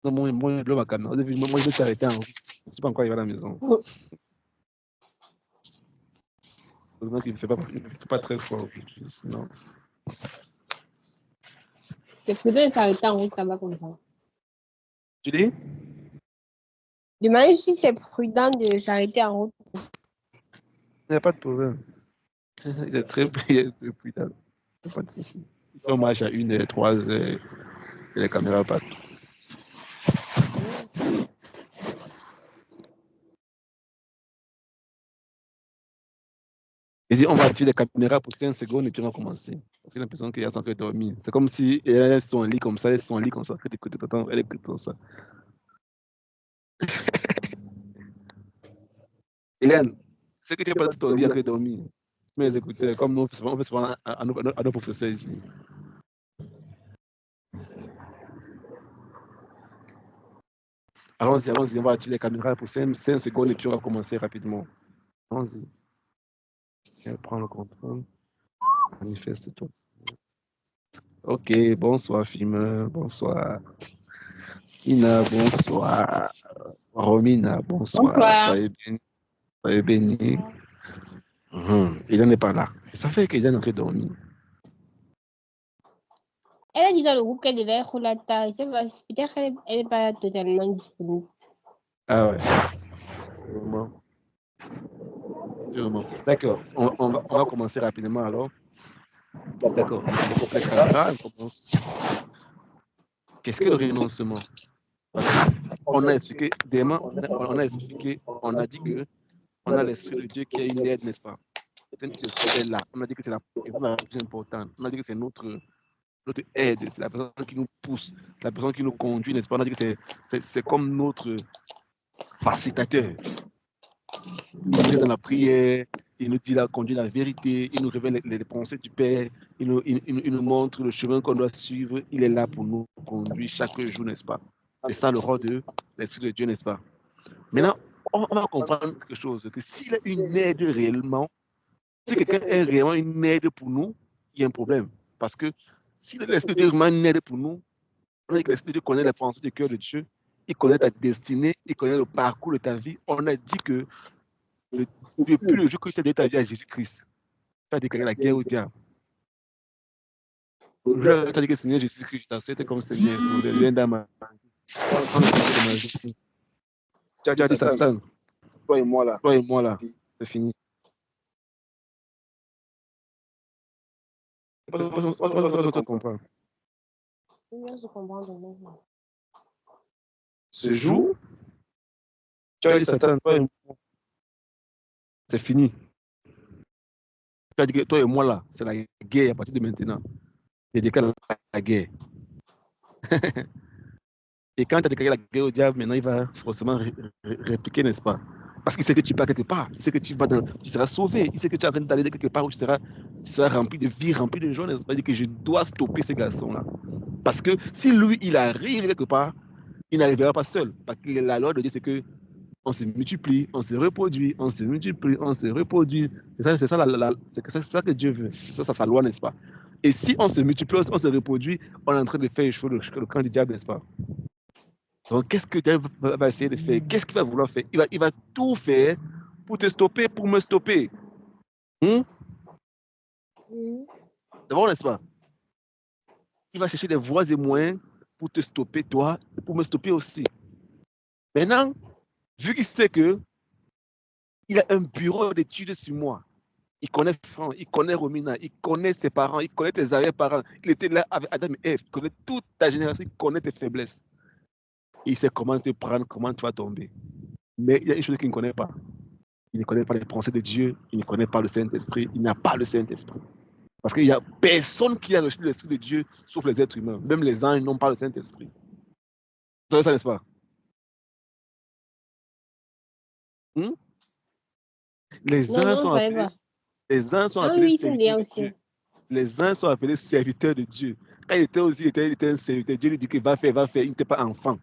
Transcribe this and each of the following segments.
Non, moi, je bloque ma caméra. Moi, je vais s'arrêter en route. Je ne sais pas encore arriver à la maison. Donc, il ne fait pas très fort. Sinon... C'est prudent de s'arrêter en route là-bas comme ça. Tu dis? Demande si c'est prudent de s'arrêter en route. Il n'y a pas de problème. Il est très prudent. Il n'y a pas de souci. Si on marche à 1h, 3h, les caméras partent. Et dit, on va activer les caméras pour 5 secondes et puis on va commencer. Parce que j'ai l'impression qu'il y a son cœur dormi. C'est comme si elle est sur son lit comme ça, elle est sur son lit comme ça, elle écoute comme ça. Hélène, c'est que tu n'es pas sur ton lit à cœur dormi. Mais les écouteurs, comme nous, on fait souvent à nos professeurs ici. Allons-y, on va activer les caméras pour 5 secondes et puis on va commencer rapidement. Allons-y. Je prends le contrôle. Manifeste-toi. Ok, bonsoir, Fimeur. Bonsoir. Ina, bonsoir. Romina, bonsoir. Soyez bénis. Hélène n'est pas là. Ça fait qu'Hélène est en train de dormir. Elle a dit dans le groupe qu'elle devait être là tard. Peut-être qu'elle n'est pas totalement disponible. Ah ouais. Sûrement. D'accord. On va commencer rapidement alors. D'accord. Les caméras, on commence. Qu'est-ce que le renoncement? On a expliqué, on a dit que on a l'Esprit de Dieu qui a une aide, n'est-ce pas? C'est elle là. On a dit que c'est la plus importante. On a dit que c'est notre aide, c'est la personne qui nous pousse, la personne qui nous conduit, n'est-ce pas? On a dit que c'est comme notre facilitateur. Il est dans la prière, il nous dit, conduit la vérité, il nous révèle les pensées du Père, il nous montre le chemin qu'on doit suivre. Il est là pour nous conduire chaque jour, n'est-ce pas? C'est ça le rôle de l'Esprit de Dieu, n'est-ce pas? Maintenant, on va comprendre quelque chose, que s'il a une aide réellement, si quelqu'un est réellement une aide pour nous, il y a un problème. Parce que si l'Esprit de Dieu est vraiment une aide pour nous, on a dit que l'Esprit de Dieu connaît les pensées du cœur de Dieu, il connaît ta destinée, il connaît le parcours de ta vie. On a dit que depuis le jour que tu as donné ta vie à Jésus-Christ, tu as déclaré la guerre au diable. Tu as dit que Seigneur Jésus-Christ, je t'accepte comme Seigneur, viens dans ma vie. Tu as dit Satan, toi et moi là, c'est fini. On comprend. Je comprends. Ce jour, tu as dit Satan, toi et moi, c'est fini. Tu as dit que toi et moi là, c'est la guerre à partir de maintenant. Je déclare la guerre. Et quand tu as déclaré la guerre au diable, maintenant il va forcément répliquer, n'est-ce pas? Parce qu'il sait que tu pars quelque part, il sait que tu seras sauvé, il sait que tu es en train d'aller quelque part où tu seras rempli de vie, rempli de joie, n'est-ce pas? Il dit que je dois stopper ce garçon-là. Parce que si lui, il arrive quelque part, il n'arrivera pas seul. Parce que la loi de Dieu, c'est que on se multiplie, on se reproduit, on se multiplie, on se reproduit. C'est ça que Dieu veut. C'est ça sa loi, n'est-ce pas? Et si on se multiplie, on se reproduit, on est en train de faire échouer le camp du diable, n'est-ce pas? Donc, qu'est-ce que Dieu va essayer de faire? Qu'est-ce qu'il va vouloir faire? Il va tout faire pour te stopper, pour me stopper. C'est bon, n'est-ce pas? Il va chercher des voies et moyens pour te stopper, toi, et pour me stopper aussi. Maintenant, vu qu'il sait que il a un bureau d'études sur moi, il connaît Franck, il connaît Romina, il connaît ses parents, il connaît tes arrière-parents, il était là avec Adam et Ève, il connaît toute ta génération, il connaît tes faiblesses. Il sait comment te prendre, comment tu vas tomber. Mais il y a une chose qu'il ne connaît pas. Il ne connaît pas les pensées de Dieu, il ne connaît pas le Saint-Esprit, il n'a pas le Saint-Esprit. Parce qu'il n'y a personne qui a reçu l'Esprit de Dieu, sauf les êtres humains. Même les anges n'ont pas le Saint-Esprit. Vous savez ça, n'est-ce pas? Les uns sont appelés serviteurs de Dieu. Les uns sont appelés serviteurs de Dieu. Quand il était un serviteur, Dieu lui dit qu'il va faire. Il n'était pas enfant.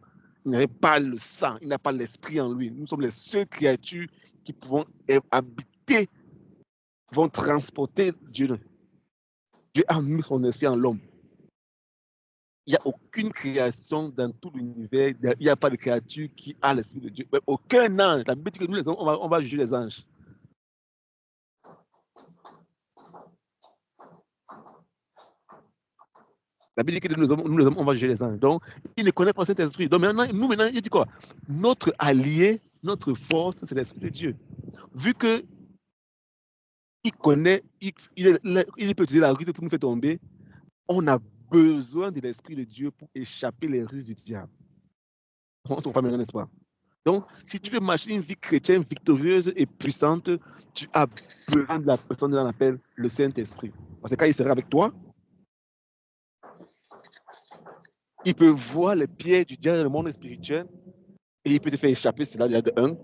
Il n'avait pas le sang, il n'a pas l'esprit en lui. Nous sommes les seules créatures qui pouvons habiter, vont transporter Dieu. Dieu a mis son esprit en l'homme. Il n'y a aucune création dans tout l'univers. Il n'y a pas de créature qui a l'Esprit de Dieu. Mais aucun ange. La Bible dit que nous, les hommes, on va juger les anges. La Bible dit que nous, les hommes, on va juger les anges. Donc, il ne connaît pas cet esprit. Donc, maintenant, il dit quoi? Notre allié, notre force, c'est l'Esprit de Dieu. Vu que il connaît, il peut utiliser la ruse pour nous faire tomber, on a besoin de l'Esprit de Dieu pour échapper les ruses du diable. On se comprend maintenant, n'est-ce pas? Donc, si tu veux marcher une vie chrétienne victorieuse et puissante, tu as besoin de la personne qu'on appelle le Saint-Esprit. Parce que quand il sera avec toi, il peut voir les pièges du diable dans le monde spirituel et il peut te faire échapper cela déjà de un.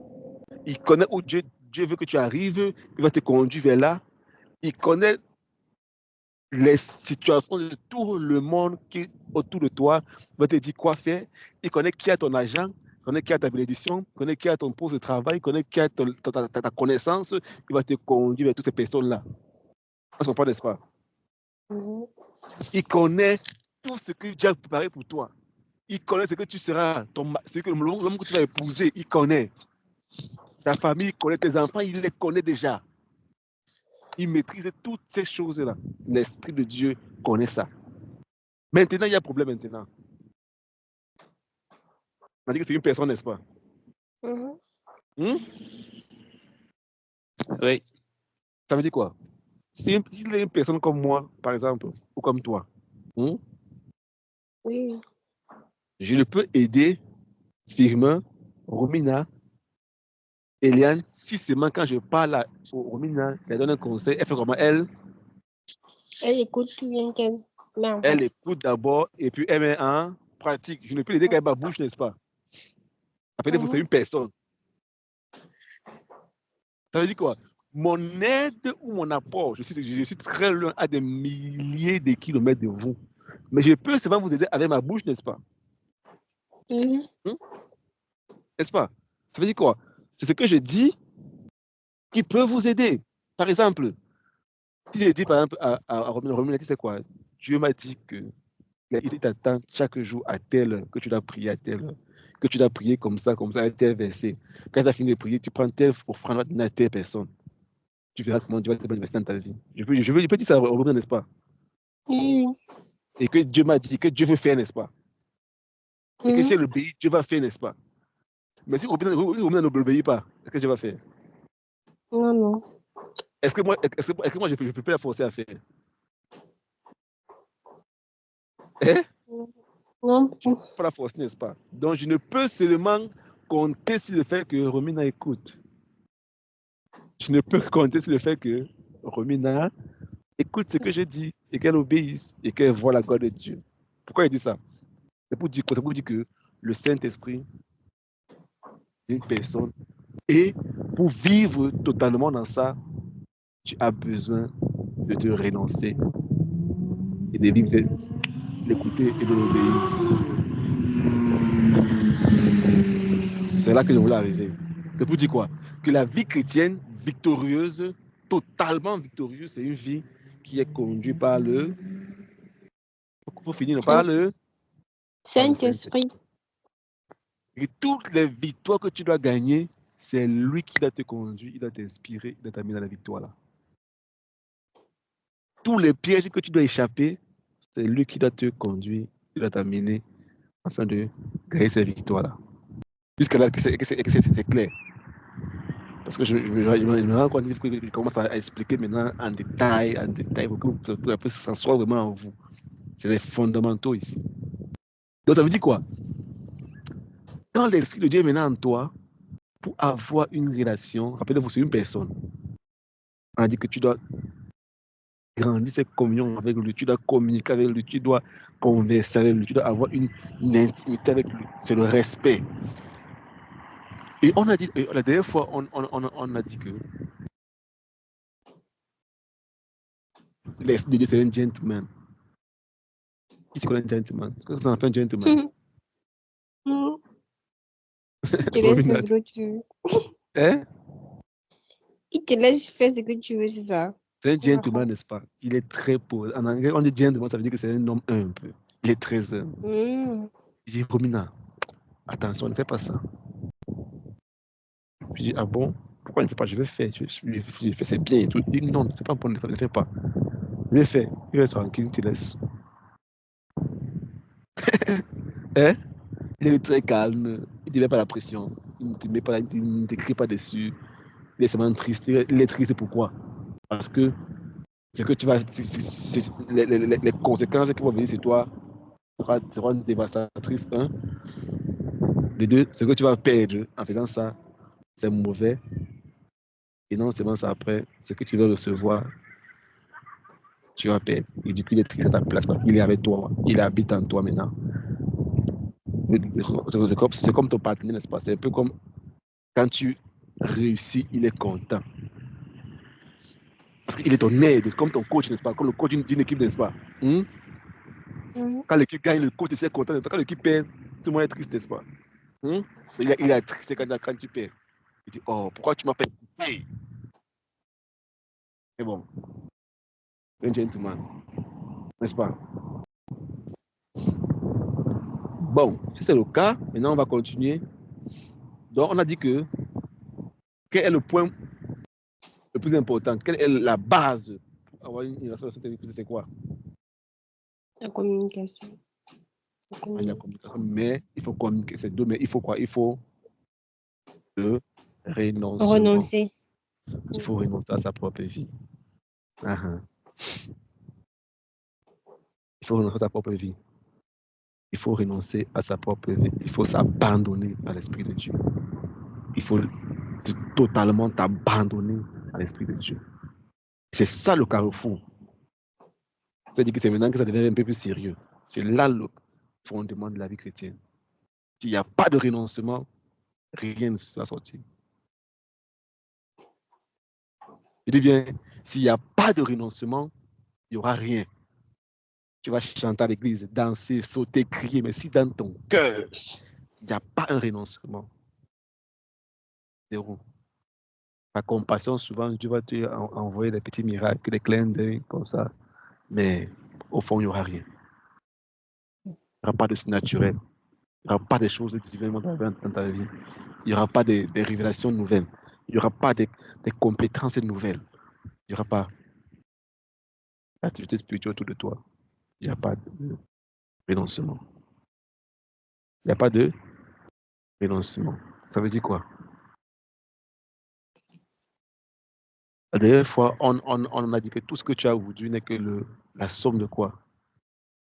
Il connaît où Dieu veut que tu arrives, il va te conduire vers là. Il connaît les situations de tout le monde qui est autour de toi, il va te dire quoi faire. Il connaît qui a ton agent, il connaît qui a ta bénédiction, il connaît qui a ton poste de travail, il connaît qui a ta connaissance, il va te conduire vers toutes ces personnes-là. On se comprend, n'est-ce pas? Il connaît tout ce que Dieu a préparé pour toi. Il connaît ce que tu seras, l'homme que tu vas épouser, il connaît. Ta famille, il connaît tes enfants, il les connaît déjà. Il maîtrise toutes ces choses-là. L'Esprit de Dieu connaît ça. Maintenant, il y a un problème maintenant. On a dit que c'est une personne, n'est-ce pas? Oui. Ça veut dire quoi? Si il y a une personne comme moi, par exemple, ou comme toi, Oui. je le peux aider, Firmin, Romina, Eliane, si seulement quand je parle à Romina, elle donne un conseil, elle fait comment? Elle écoute tout bien qu'elle met en Elle pratique. écoute d'abord et puis elle met en pratique. Je ne peux l'aider qu'avec ma bouche, n'est-ce pas? Après, il faut c'est une personne. Ça veut dire quoi? Mon aide ou mon apport, je suis très loin, à des milliers de kilomètres de vous. Mais je peux seulement vous aider avec ma bouche, n'est-ce pas? N'est-ce pas? Ça veut dire quoi? C'est ce que je dis qui peut vous aider. Par exemple, si je dis par exemple à Romina, tu sais quoi? Dieu m'a dit que il t'attend chaque jour à telle heure, que tu dois prier à telle heure, que tu dois prier comme ça, à tel verset. Quand tu as fini de prier, tu prends telle offrande à telle personne. Tu verras comment Dieu va te bénéficier dans ta vie. Je peux dire ça, Romina, n'est-ce pas? Et que Dieu m'a dit, que Dieu veut faire, n'est-ce pas? Et que si elle obéit, Dieu va faire, n'est-ce pas? Mais si Romina n'obéit pas, qu'est-ce que Dieu va faire? Non. Est-ce que moi, je peux pas la forcer à faire? Hein? Non. Je ne peux pas la forcer, n'est-ce pas? Donc, je ne peux seulement compter sur le fait que Romina écoute. Je ne peux compter sur le fait que Romina écoute ce que je dis et qu'elle obéisse et qu'elle voit la gloire de Dieu. Pourquoi il dit ça? C'est pour dire que le Saint-Esprit est une personne et pour vivre totalement dans ça, tu as besoin de te renoncer et de vivre, d'écouter et de l'obéir. C'est là que je voulais arriver. C'est pour dire quoi? Que la vie chrétienne victorieuse, totalement victorieuse, c'est une vie qui est conduite par le... Pour finir, par le Saint-Esprit. Et toutes les victoires que tu dois gagner, c'est lui qui doit te conduire, il doit t'inspirer, il doit t'amener dans la victoire là. Tous les pièges que tu dois échapper, c'est lui qui doit te conduire, il doit t'amener afin de gagner ces victoires là. Jusqu'à là, c'est clair. Parce que je me rends compte que je commence à expliquer maintenant en détail, pour que ça soit vraiment en vous. C'est les fondamentaux ici. Donc ça veut dire quoi? Quand l'Esprit de Dieu est maintenant en toi, pour avoir une relation, rappelez-vous, c'est une personne. On a dit que tu dois grandir cette communion avec lui, tu dois communiquer avec lui, tu dois converser avec lui, tu dois avoir une intimité avec lui. C'est le respect. Et on a dit, la dernière fois, on a dit que l'Esprit de Dieu, c'est un gentleman. Qui se connaît un gentleman? Est-ce que ça en fait un gentleman? Il te laisse faire ce que tu veux. Hein? Il te laisse faire ce que tu veux, c'est ça. C'est un gentleman, n'est-ce pas? Il est très pauvre. En anglais, on dit gentleman, ça veut dire que c'est un homme humble. Il est 13h. Mm. Il dit, Romina, attention, ne fais pas ça. Puis je dis, ah bon? Pourquoi ne fais pas? Je vais faire. Je fais, c'est bien et tout. Il dit, non, c'est pas bon, ne fais pas. Je vais faire. Il reste tranquille, tu laisses. Hein? Il est très calme. Il ne te met pas la pression. Il ne te met pas, il ne t'écrit pas dessus. Il est seulement triste. Il est triste pourquoi? Parce que ce que tu vas, les conséquences qui vont venir sur toi seront dévastatrices. Un. Les deux, ce que tu vas perdre en faisant ça, c'est mauvais. Et non seulement ça après, ce que tu veux recevoir, tu vas perdre. Et du coup, il est triste à ta place. Il est avec toi. Il habite en toi maintenant. C'est comme ton partenaire, n'est-ce pas? C'est un peu comme quand tu réussis, il est content. Parce qu'il est ton aide, c'est comme ton coach, n'est-ce pas? Comme le coach d'une équipe, n'est-ce pas? Quand l'équipe gagne, le coach est content. Quand l'équipe perd, tout le monde est triste, n'est-ce pas? Il est triste quand tu perds. Il dit, oh, pourquoi tu m'appelles? Hey. Mais bon, c'est un gentleman, n'est-ce pas? Bon, si c'est le cas, maintenant on va continuer. Donc, on a dit que quel est le point le plus important? Quelle est la base pour avoir une relation de c'est quoi? La communication. La communication. Mais il faut communiquer, c'est deux, mais il faut quoi? Il faut le renoncement. Renoncer. Il faut renoncer à sa propre vie. Il faut renoncer à sa propre vie. Il faut renoncer à sa propre vie. Il faut s'abandonner à l'Esprit de Dieu. Il faut totalement t'abandonner à l'Esprit de Dieu. C'est ça le carrefour. C'est-à-dire que c'est maintenant que ça devient un peu plus sérieux. C'est là le fondement de la vie chrétienne. S'il n'y a pas de renoncement, rien ne va sortir. Je dis bien, s'il n'y a pas de renoncement, il n'y aura rien. Tu vas chanter à l'église, danser, sauter, crier, mais si dans ton cœur, il n'y a pas un renoncement, zéro. La compassion, souvent, Dieu va te envoyer des petits miracles, des clins d'œil comme ça, mais au fond, il n'y aura rien. Il n'y aura pas de surnaturel. Il n'y aura pas de choses divines dans ta vie. Il n'y aura pas de révélations nouvelles. Il n'y aura pas de compétences nouvelles. Il n'y aura pas d'activité spirituelle autour de toi. Il n'y a pas de renoncement. Il n'y a pas de renoncement. Ça veut dire quoi? La dernière fois, on a dit que tout ce que tu as aujourd'hui n'est que la somme de quoi?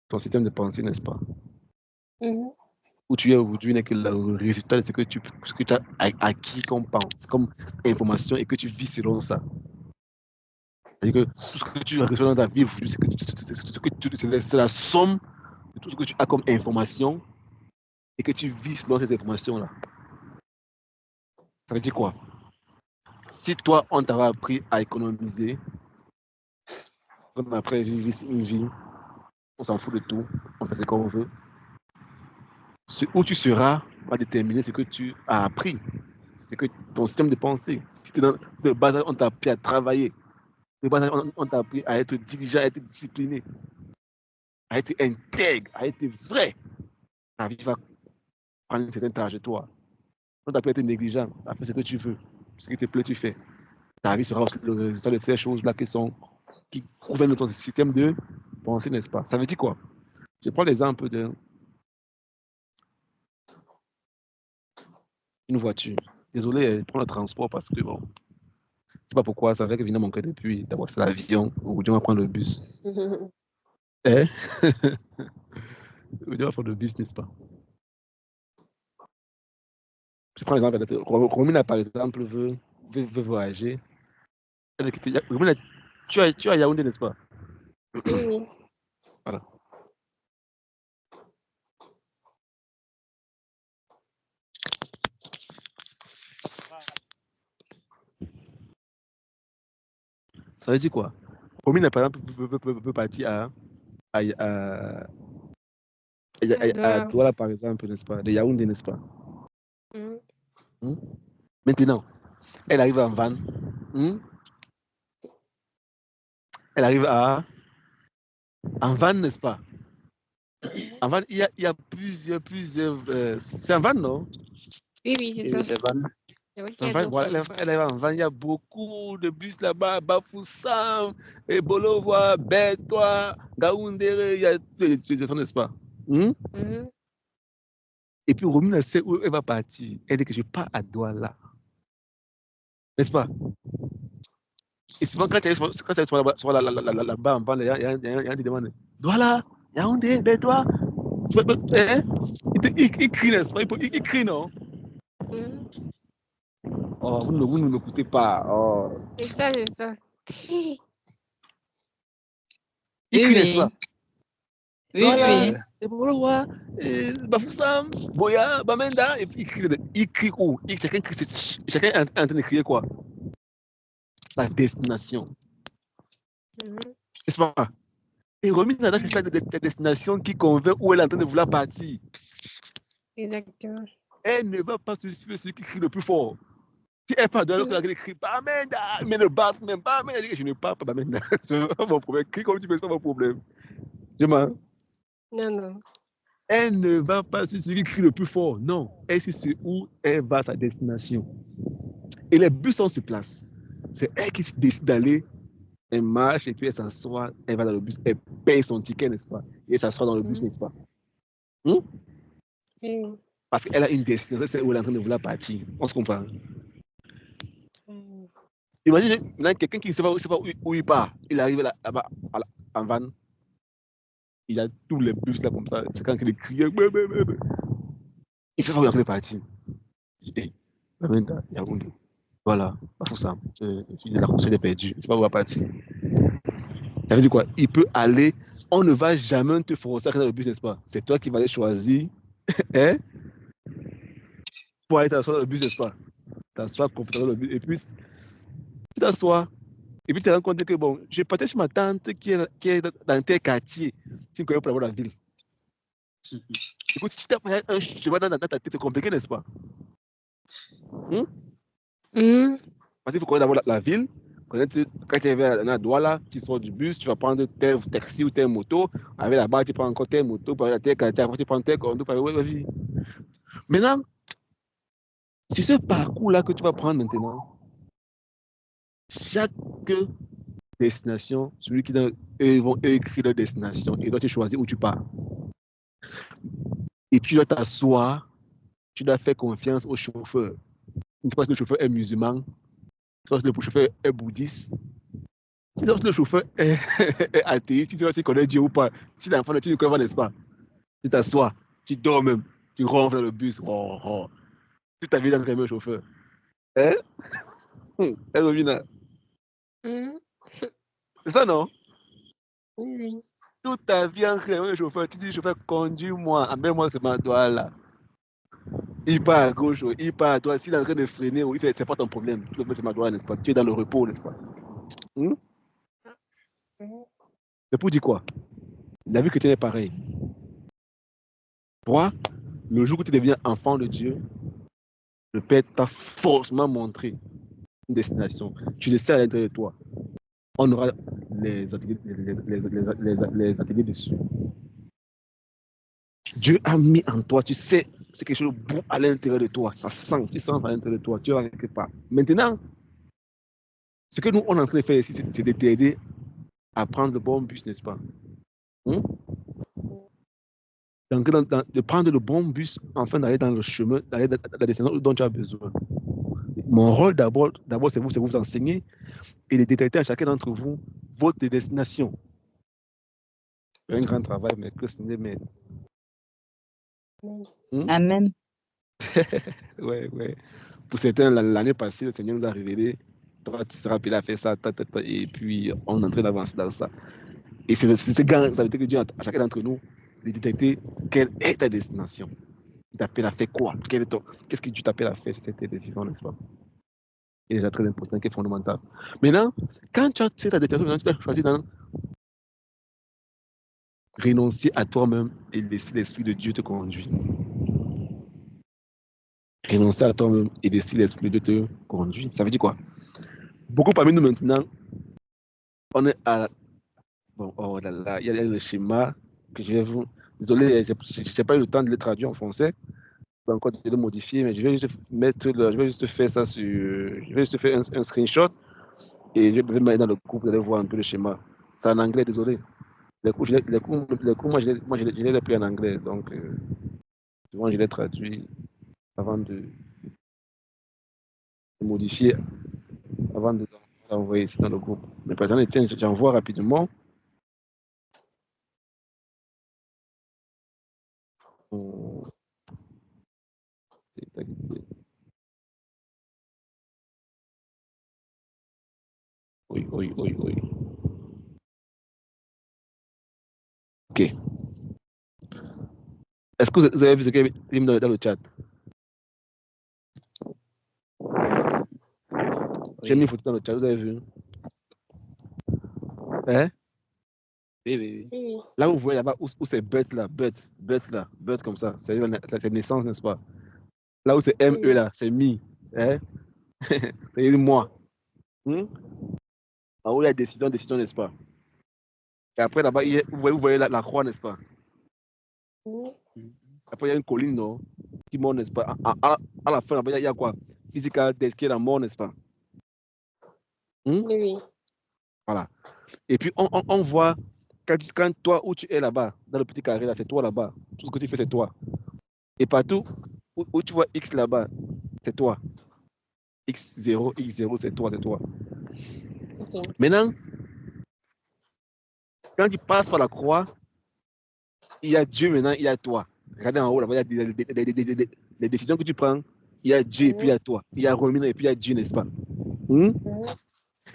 Ton système de pensée, n'est-ce pas? Où tu es aujourd'hui n'est que le résultat de ce que tu as acquis comme pense, comme information et que tu vis selon ça. C'est-à-dire que tout ce que tu as reçu dans ta vie aujourd'hui, c'est la somme de tout ce que tu as comme information et que tu vis selon ces informations-là. Ça veut dire quoi? Si toi, on t'avait appris à économiser, on après vivre une vie, on s'en fout de tout, on fait ce qu'on veut. Où tu seras va déterminer ce que tu as appris. C'est que ton système de pensée. Si de base, on t'a appris à travailler. De base, on t'a appris à être diligent, à être discipliné, à être intègre, à être vrai. Ta vie va prendre une certaine trajectoire. On t'a appris à être négligent, à faire ce que tu veux. Ce qui te plaît, tu fais. Ta vie sera le résultat de ces choses-là qui gouvernent ton système de pensée, n'est-ce pas? Ça veut dire quoi? Je prends l'exemple d'une voiture. Désolé, je prends le transport parce que bon, c'est pas pourquoi, ça fait que venir mon cœur depuis. D'abord, c'est l'avion. Aujourd'hui, on va prendre le bus. Hein? Aujourd'hui, on va prendre le bus, n'est-ce pas? Je prends l'exemple. Romina, par exemple, veut voyager. Romina, tu as Yaoundé, n'est-ce pas? Oui. Voilà. Ça veut dire quoi? Romina, par exemple, veut partir à Douala, par exemple, n'est-ce pas? De Yaoundé, n'est-ce pas? Maintenant, elle arrive en van. Elle arrive en van, n'est-ce pas? En van, il y a plusieurs. C'est en van, non? Oui, c'est ça. C'est van. C'est vrai En qu'il y a van, deux voilà, fois. elle est en van. Il y a beaucoup de bus là-bas. Bafoussam, Bolova, Bétois, Gaoundéré. Il y a des situations, n'est-ce pas? Mhm. Et puis, Romina sait où elle va partir. Elle dit que je pars à Douala. N'est-ce pas? Et souvent, quand tu es là-bas en van, il y a un qui demande Douala, Yaoundé, Bétois. Il crie, n'est-ce pas? Il crie, non? Mhm. Oh, vous ne m'écoutez pas. Oh. C'est ça, c'est ça. Il crie, n'est-ce Oui. pas? Oui, Voilà, oui. et Bolowa, Bafoussam, Boya, Bamenda, et puis il crie où? Chacun est en train de crier quoi? Sa destination. Mhm. N'est-ce pas? Et Romine a cherché la destination qui convainc où elle est en train de vouloir partir. Exactement. Elle ne va pas se suivre celui qui crie le plus fort. Si elle parle de l'autre, elle crie Bamenda, mais ne baffe même pas, mais elle dit que je ne parle pas Bamenda. C'est pas mon problème. Crie comme tu veux, c'est pas mon problème. Je m'en. Non. Elle ne va pas sur celui qui crie le plus fort. Non, elle suit sur où elle va à sa destination. Et les bus sont sur place. C'est elle qui décide d'aller, elle marche et puis elle s'assoit, elle va dans le bus, elle paye son ticket, n'est-ce pas? Et elle s'assoit dans le bus, n'est-ce pas? Oui. Parce qu'elle a une destination, c'est où elle est en train de vouloir partir. On se comprend. Imagine maintenant quelqu'un qui ne sait pas où il part. Il arrive là-bas en van. Il a tous les bus là comme ça. C'est quand il crie. Il ne sait pas où il est parti. Voilà, pas ça. La course est perdue. C'est pas où il va partir. Ça veut dire quoi? Il peut aller. On ne va jamais te forcer à rentrer dans le bus, n'est-ce pas? C'est toi qui vas aller choisir. Hein? Pour aller t'asseoir dans le bus, n'est-ce pas? T'assois complètement dans le bus. Et puis, tu t'assois. Et puis, tu te rends compte que, bon, je partais chez ma tante qui est dans tel quartier. Tu ne connais pas la ville. Du coup, si tu tapes un chemin dans ta tête, c'est compliqué, n'est-ce pas? Parce qu'il faut connaître d'abord la ville. Quand tu es à Douala, tu sors du bus, tu vas prendre tel taxi ou telle moto. Avec la barre, tu prends encore telle moto, pour aller à tel quartier, après tu prends tel condo, pour aller vie. Maintenant, c'est ce parcours-là que tu vas prendre maintenant. Chaque destination, celui qui eux vont écrire leur destination et toi tu choisis où tu pars. Et tu dois t'asseoir, tu dois faire confiance au chauffeur. C'est parce que le chauffeur est musulman, c'est parce que le chauffeur est bouddhiste, si le chauffeur est athéiste, tu sais pas s'il connaît Dieu ou pas. Si l'enfant tu ne connais pas, n'est-ce pas? Tu t'assois, tu dors même, tu rentres dans le bus. Toute ta vie dans le chauffeur. Hein? Romina. C'est ça, non? Oui. Toute ta vie en le chauffeur, tu dis chauffeur, conduis-moi, amène-moi ce doigt là. Il part à gauche, il part à droite. S'il est en train de freiner, il fait, c'est pas ton problème. Tu le mets sur ma droite, n'est-ce pas? Tu es dans le repos, n'est-ce pas? C'est pour dire quoi? La vie chrétienne est pareille. Toi, le jour où tu deviens enfant de Dieu, le Père t'a forcément montré une destination. Tu le sais à l'intérieur de toi. On aura les ateliers dessus. Dieu a mis en toi, tu sais, c'est quelque chose de beau à l'intérieur de toi. Ça sent, tu sens à l'intérieur de toi. Tu vas quelque part. Maintenant, ce que nous, on est en train de faire ici, c'est de t'aider à prendre le bon bus, n'est-ce pas? Donc, de prendre le bon bus, enfin d'aller dans le chemin, d'aller dans la destination dont tu as besoin. Mon rôle d'abord, c'est vous enseigner et de détecter à chacun d'entre vous votre destination. C'est un grand travail, mais que ce n'est mais. Amen. Ouais. Pour certains, l'année passée, le Seigneur nous a révélé, toi, tu seras appelé à faire ça, et puis on est en train d'avancer dans ça. Et c'est grand, ça veut dire que Dieu, à chacun d'entre nous, de détecter quelle est ta destination. Il t'appelle à faire quoi? Qu'est-ce que Dieu t'appelle à faire sur cette terre de vivant, n'est-ce pas? C'est déjà très important, qui est fondamental. Maintenant, quand tu as fait ta destination, tu as choisi de renoncer à toi-même et laisser l'Esprit de Dieu te conduire. Renoncer à toi-même et laisser l'Esprit de Dieu te conduire. Ça veut dire quoi? Beaucoup parmi nous maintenant, on est à... Bon, oh là là, il y a le schéma que je vais vous Désolé, je n'ai pas eu le temps de le traduire en français. Je vais encore de le modifier, mais je vais juste faire ça sur. Je vais juste faire un screenshot et je vais mettre dans le groupe, vous allez voir un peu le schéma. C'est en anglais, désolé. Les cours, moi, je les ai pris en anglais, donc souvent je les traduis avant de modifier, avant de l'envoyer ici dans le groupe. Mais par exemple, tiens, j'envoie rapidement. Oui. Ok. Est-ce que vous avez vu ce qu'il y a mis dans le chat? J'ai mis une photo dans le chat, vous avez vu? Hein? Oui. Là, vous voyez là-bas où c'est but là, but comme ça. C'est la naissance, n'est-ce pas? Là où c'est ME là, c'est me. Hein? C'est moi. En haut, il y a décision, n'est-ce pas? Et après, là-bas, vous voyez la croix, n'est-ce pas? Après, il y a une colline, non? Qui monte, n'est-ce pas? À la fin, là-bas, il y a quoi? Physical death, qui est la mort, n'est-ce pas? Oui. Voilà. Et puis, on voit, quand toi, où tu es là-bas, dans le petit carré, là, c'est toi là-bas. Tout ce que tu fais, c'est toi. Et partout où tu vois X là-bas, c'est toi. X0, c'est toi. Okay. Maintenant, quand tu passes par la croix, il y a Dieu maintenant, il y a toi. Regardez en haut, là-bas, il y a des décisions que tu prends. Il y a Dieu et puis il y a toi. Il y a Romina et puis il y a Dieu, n'est-ce pas?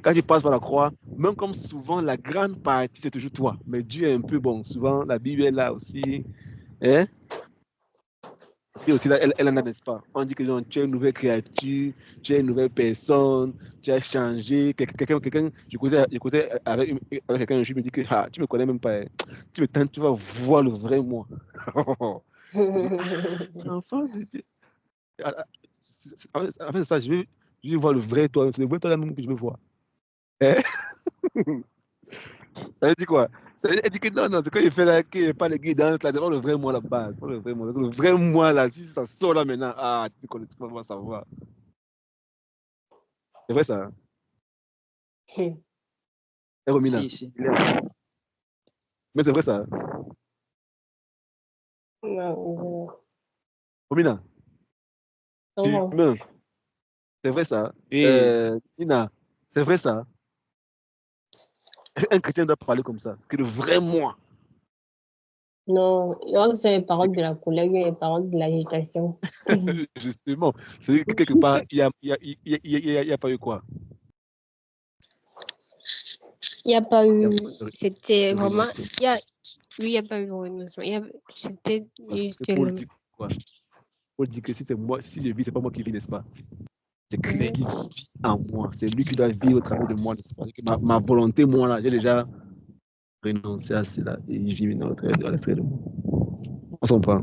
Quand tu passes par la croix, même comme souvent, la grande partie, c'est toujours toi. Mais Dieu est un peu bon. Souvent, la Bible est là aussi. Hein? Et aussi, là, elle en a, n'est-ce pas? On dit que non, tu es une nouvelle créature, tu es une nouvelle personne, tu as changé. Quelqu'un, j'écoutais avec quelqu'un, je me dis que tu me connais même pas. Tu me tentes, tu vas voir le vrai moi. Enfant de Dieu. En fait, c'est ça, je vais voir le vrai toi. C'est le vrai toi même que je veux voir. Hein? Ça veut dire quoi? Elle dit que non, ce que je fais là, qu'il n'y a pas de guidance là, c'est pas le vrai moi là-bas. C'est pas le vrai moi. Le vrai moi là, si ça sort là maintenant, tu connais, tu vas savoir. C'est vrai ça? Et Romina? Si. Mais c'est vrai ça? Non. Romina? Non. C'est vrai ça? Oui. Nina? C'est vrai ça? Un chrétien doit parler comme ça. Que le vrai moi. Non, je crois que c'est les paroles de la colère, les paroles de l'agitation. Justement, c'est que quelque part, il y a pas eu quoi? Il n'y a pas eu. Oui, C'était vraiment. Oui, il n'y a pas eu de renoncement. C'était juste Paul dit quoi? Paul dit que si c'est moi, si je vis, c'est pas moi qui vis, n'est-ce pas? C'est Christ qui vit en moi. C'est lui qui doit vivre au travers de moi, n'est-ce pas? Ma volonté, moi, là, j'ai déjà renoncé à cela et il vit maintenant à l'extérieur de moi. On s'en prend.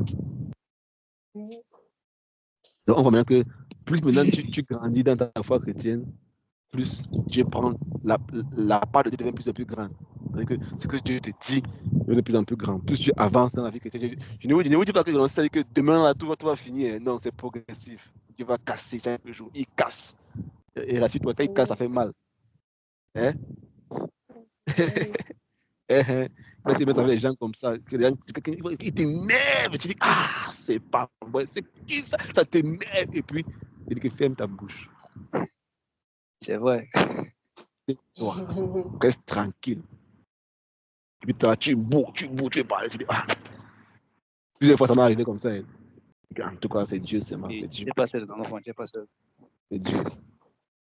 Donc, on voit bien que plus maintenant tu grandis dans ta foi chrétienne, plus Dieu prend la part de Dieu devient plus en plus grande. C'est-à-dire que ce que Dieu te dit devient de plus en plus grand. Plus tu avances dans la vie chrétienne. Je ne vous dis pas que que demain là, tout va finir. Non, c'est progressif. Dieu va casser chaque jour. Il casse. Et rassure-toi, quand il casse, ça fait mal. Hein? Quand tu mets avec les gens comme ça, ils t'énervent. Tu dis, c'est pas vrai. C'est qui ça? Ça t'énerve. Et puis, il dit que ferme ta bouche. C'est vrai. Toi, reste tranquille. Et puis toi, tu bouges, tu parles, tu dis, Plusieurs fois, ça m'est arrivé comme ça. En tout cas, c'est Dieu, c'est moi, c'est Dieu. Tu n'es pas seul, ton enfant, tu n'es pas seul. C'est Dieu.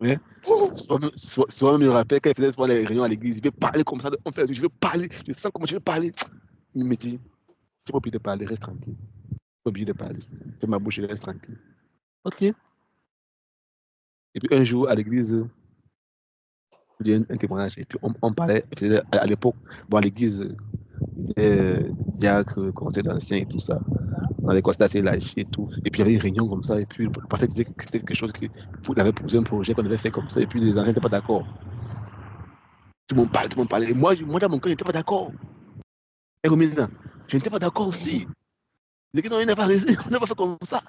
Ouais. Souvent, me rappelle quand il faisait souvent les réunions à l'église, je vais parler comme ça, je veux parler, je sens comment je veux parler. Il me dit, tu n'es pas obligé de parler, reste tranquille. Tu n'es pas obligé de parler. Fais ma bouche, reste tranquille. Ok. Et puis un jour, à l'église, il y a un témoignage. Et puis on parlait, à l'époque, bon, à l'église, diacre, conseil d'ancien et tout ça. On avait constat assez lâché et tout. Et puis il y avait une réunion comme ça. Et puis le pasteur disait que c'était quelque chose qu'il avait posé un projet qu'on avait fait comme ça. Et puis les anciens n'étaient pas d'accord. Tout le monde parlait. Et moi dans mon cœur, je n'étais pas d'accord. Et Romina, Je n'étais pas d'accord aussi. Je disais que non, il n'a pas raison, on n'a pas fait comme ça.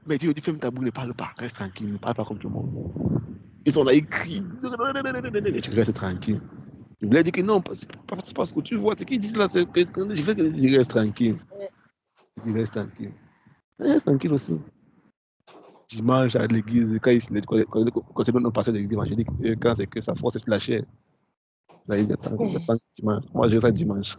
Mais Dieu dit, ferme ta bouche, ne parle pas, reste tranquille, ne parle pas comme tout le monde. Ils sont là, ils crient. Je reste tranquille. Je lui ai dit que non, c'est pas ce que tu vois, ce qu'ils disent là, c'est que je fais que je reste tranquille. Il reste tranquille. Reste tranquille aussi. Dimanche à l'église, quand c'est notre passage de l'église, je dis que quand c'est que sa force est la chair. Là, il n'y a pas dimanche. Moi, je reste dimanche.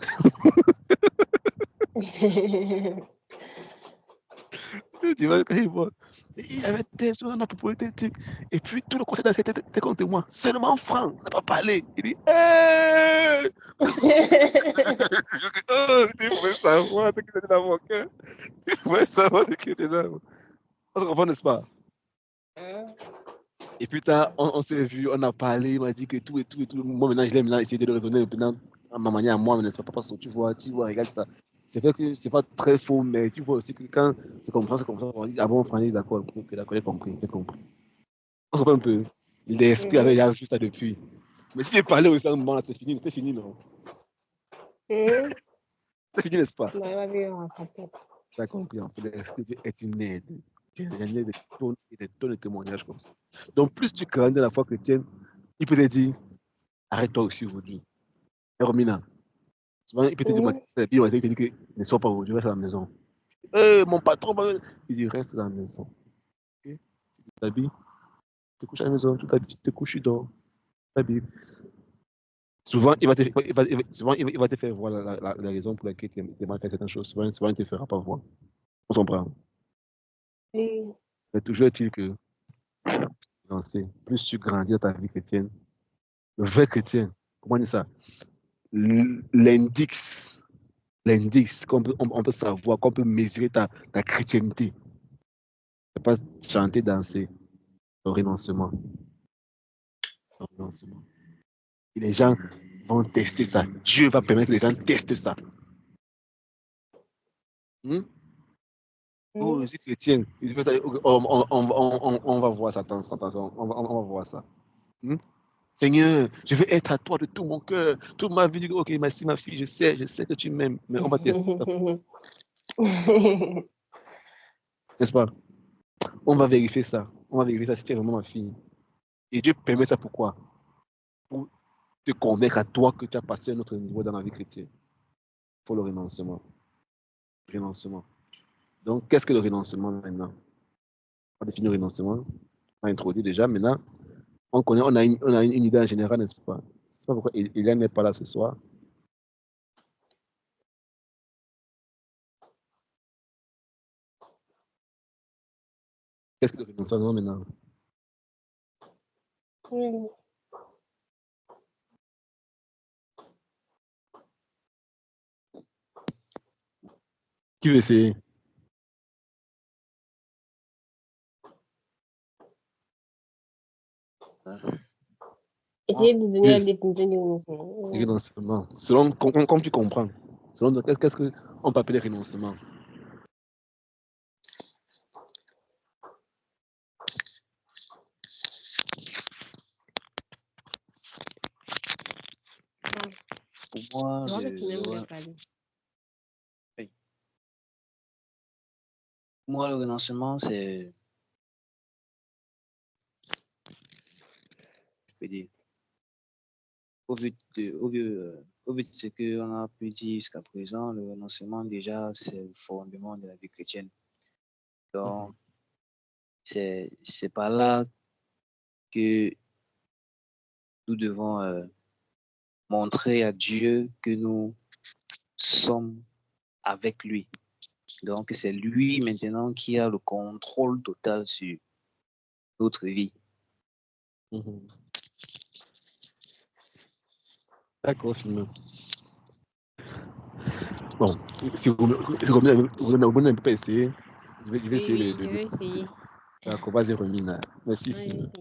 Dimanche, quand il voit. Il y avait des choses, on a proposé des trucs. Et puis, tout le conseil dans cette tête était contre moi. Seulement Franck n'a pas parlé. Il dit, hey! Oh, tu pouvais savoir ce qui était dans mon cœur. Tu pouvais savoir ce qui était dans mon cœur. On se comprend, n'est-ce pas? Et puis, on s'est vu, on a parlé, il m'a dit que tout et tout et tout. Moi, maintenant, je l'aime là, essayer de le raisonner maintenant, à ma manière à moi, mais n'est-ce pas? Parce que tu vois, regarde ça. C'est vrai que c'est pas très faux, mais tu vois aussi que quand c'est comme ça, on dit, ah bon, Franck, il est d'accord, j'ai compris, j'ai compris. On se comprend un peu. L'esprit avait déjà vu ça depuis. Mais si j'ai parlé aussi à un moment là, c'est fini, non? C'est fini, n'est-ce pas? Tu as compris, en fait, l'esprit est une aide. J'en ai des tonnes de témoignages comme ça. Donc, plus tu grandis dans la foi chrétienne, il peut te dire, arrête-toi aussi aujourd'hui. Et Romina, souvent, il peut te dire, c'est bien, il te dit que ne sois pas aujourd'hui, reste à la maison. Mon patron, il dit, reste à la maison. Okay? Tu t'habilles, tu te couches à la maison, tu te couches, tu dors, tu t'habilles. Souvent, il va te faire voir la raison pour laquelle tu aimerais faire certaines choses. Souvent, il ne te fera pas voir. On s'en prend. Mais toujours est-il que, plus tu grandis dans ta vie chrétienne, le vrai chrétien, comment dire ça? L'indice qu'on peut savoir, qu'on peut mesurer ta chrétienté. C'est pas chanter, danser, le renoncement. Et les gens vont tester ça. Dieu va permettre que les gens testent ça. Oh, je suis chrétien. On va voir ça. Attention, on va voir ça. Seigneur, je veux être à toi de tout mon cœur. Toute ma vie, ok, merci ma fille, je sais que tu m'aimes, mais on va tester ça. N'est-ce pas? On va vérifier ça. On va vérifier ça si tu es vraiment ma fille. Et Dieu permet ça pourquoi? Pour te convaincre à toi que tu as passé un autre niveau dans la vie chrétienne. Il faut le renoncement. Donc, qu'est-ce que le renoncement maintenant? On définit le renoncement. On a introduit déjà. Maintenant, on a une idée en général, n'est-ce pas? C'est pas pourquoi Eliane n'est pas là ce soir. Qu'est-ce que le renoncement maintenant? Qui veut essayer? Essayez de donner la définition du renoncement. Renoncement. Selon, comme tu comprends. Selon, qu'est-ce qu'on peut appeler renoncement? Pour moi, le renoncement, c'est, je peux dire, au vu de ce qu'on a pu dire jusqu'à présent, le renoncement, déjà, c'est le fondement de la vie chrétienne. Donc, c'est par là que nous devons montrer à Dieu que nous sommes avec lui. Donc, c'est lui maintenant qui a le contrôle total sur notre vie. D'accord, Philomène. Bon, si vous ne pouvez pas essayer, je vais essayer. Je vais essayer. D'accord, vas-y, Romina. Merci, Philomène.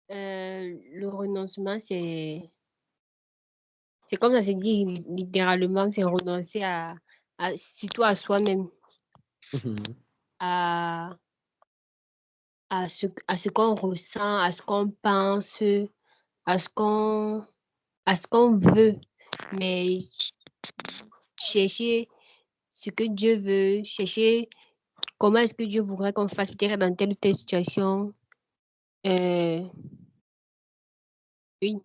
Le renoncement, c'est comme ça se dit littéralement, c'est renoncer surtout à soi-même, à ce qu'on ressent, à ce qu'on pense, à ce qu'on veut. Mais chercher ce que Dieu veut, chercher comment est-ce que Dieu voudrait qu'on fasse peut-être dans telle ou telle situation. Oui.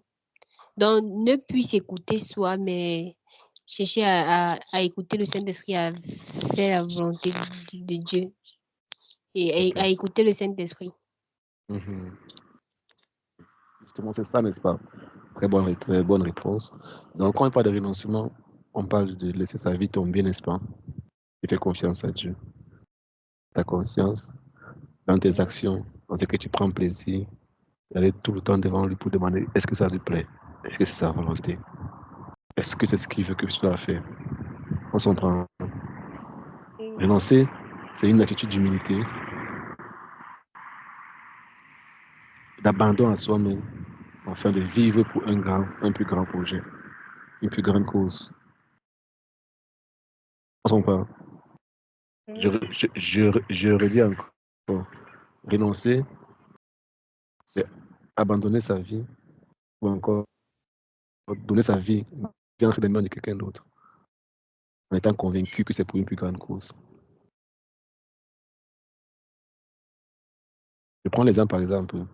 Donc, ne plus s'écouter soi, mais chercher à écouter le Saint-Esprit, à faire la volonté de Dieu et à écouter le Saint-Esprit. Justement, c'est ça, n'est-ce pas? Très bonne réponse. Donc, quand on parle de renoncement, on parle de laisser sa vie tomber, n'est-ce pas? Et faire confiance à Dieu. Ta conscience, dans tes actions, dans ce que tu prends plaisir, d'aller tout le temps devant lui pour demander est-ce que ça lui plaît? Est-ce que c'est sa volonté? Est-ce que c'est ce qu'il veut que je dois faire? On s'entend. Renoncer, c'est une attitude d'humilité, d'abandon à soi-même, afin de vivre pour un plus grand projet, une plus grande cause. On s'entend. Je redis encore. Renoncer, c'est abandonner sa vie ou encore donner sa vie entre les mains de quelqu'un d'autre en étant convaincu que c'est pour une plus grande cause. Je prends l'exemple par exemple.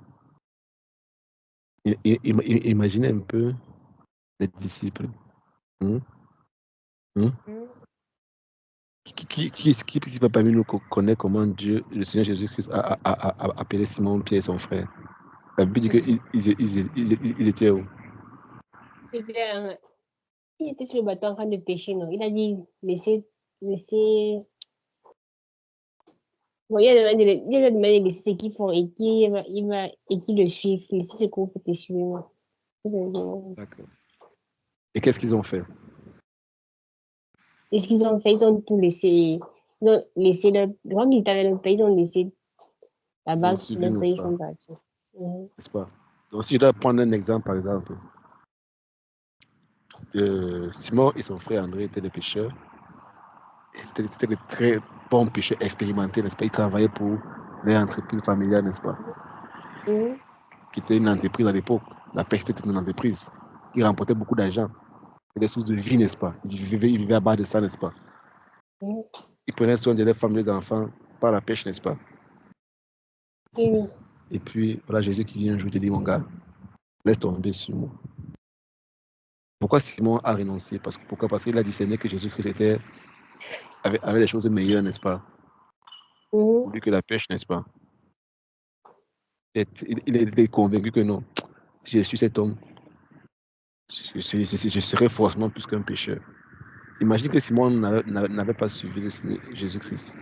Imaginez un peu les disciples. Qui parmi nous connaît comment Dieu, le Seigneur Jésus-Christ, a appelé Simon, Pierre et son frère? La Bible dit qu'ils étaient où? Il était sur le bateau en train de pêcher, non? Il a dit, laissez. Bon, il a demandé de laisser ce qu'ils font et qui le suivent. Laissez ce que vous faites et suivez-moi. D'accord. Et qu'est-ce qu'ils ont fait? Et ce qu'ils ont fait, ils ont tout laissé. Ils ont laissé quand ils étaient dans le pays, ils ont laissé la base de leur pays, ils sont partis. N'est-ce pas? Donc, si je dois prendre un exemple, par exemple, Simon et son frère André étaient des pêcheurs. C'était des très bons pêcheurs expérimentés, n'est-ce pas? Ils travaillaient pour leur entreprise familiale, n'est-ce pas? Qui était une entreprise à l'époque. La pêche était une entreprise. Ils remportaient beaucoup d'argent. C'était des sources de vie, n'est-ce pas? Ils vivaient à base de ça, n'est-ce pas? Ils prenaient soin de leurs familles et d'enfants par la pêche, n'est-ce pas? Et puis, voilà Jésus qui vient un jour te dire, mon gars, laisse tomber sur moi. Pourquoi Simon a renoncé? Pourquoi? Parce qu'il a discerné que Jésus-Christ avait des choses meilleures, n'est-ce pas? Plus que la pêche, n'est-ce pas? Il était convaincu que non, si je suis cet homme, je serai forcément plus qu'un pécheur. Imagine que Simon n'avait pas suivi Jésus-Christ.